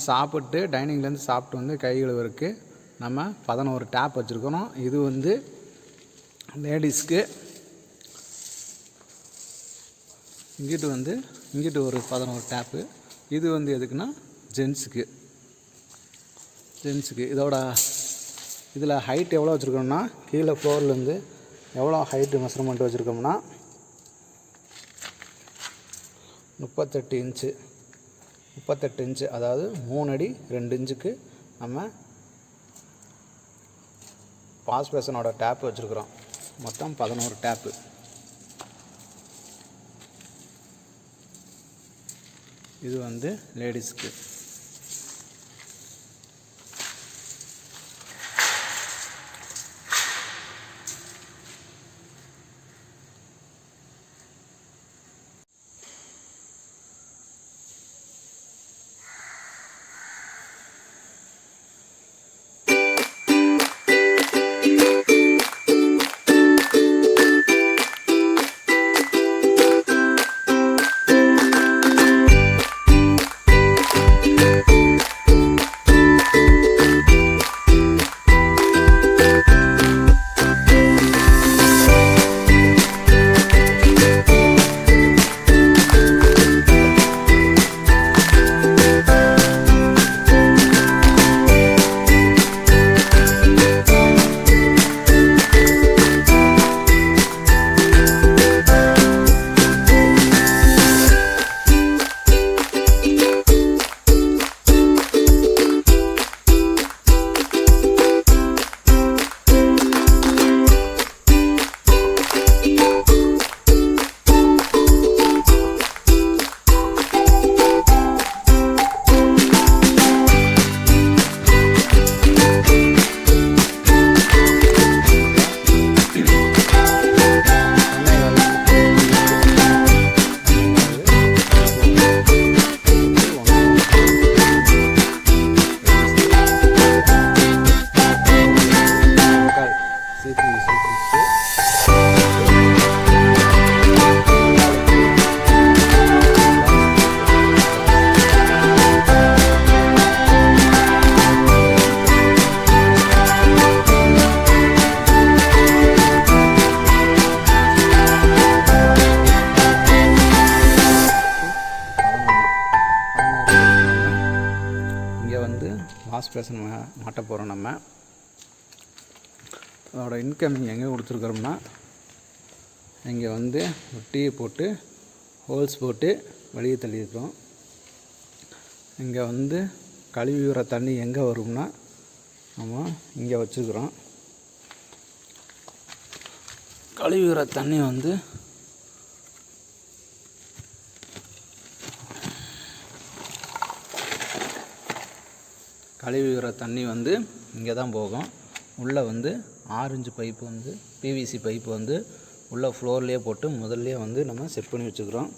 சாப்பிட்டு டைனிங்லேருந்து சாப்பிட்டு வந்து கை கழுவுறதுக்கு நம்ம 11 டேப் வச்சுருக்கிறோம். இது வந்து லேடிஸ்க்கு. இங்கிட்டு ஒரு 11 டேப்பு. இது வந்து எதுக்குன்னா ஜென்ஸுக்கு. இதில் ஹைட் எவ்வளோ வச்சுருக்கோம்னா, கீழே ஃப்ளோர்லேருந்து எவ்வளோ ஹைட்டு மெஷர்மெண்ட் வச்சுருக்கோம்னா 38 இன்ச்சு, அதாவது 3 அடி 2 இன்ச்சுக்கு நம்ம வாஷ் பேசனோட டேப் வச்சுருக்குறோம். மொத்தம் 11 டேப்பு. இது வந்து லேடிஸ்க்கு. வாஷ் பேசன் மாட்ட போகிறோம். நம்ம அதோட இன்கமிங் எங்கே கொடுத்துருக்குறோம்னா, இங்கே வந்து ஒட்டியை போட்டு ஹோல்ஸ் போட்டு வெளியே தள்ளியிருக்கிறோம். இங்கே வந்து கழுவி வர தண்ணி எங்கே வரும்னா நம்ம இங்கே வச்சுக்கிறோம். கழுவி வர தண்ணி வந்து இங்கே தான் போகும். உள்ளே வந்து 6 இன்ச்சு பைப்பு வந்து பிவிசி பைப்பு வந்து உள்ளே ஃப்ளோர்லேயே போட்டு முதல்லையே வந்து நம்ம செட் பண்ணி வச்சுக்கிறோம்.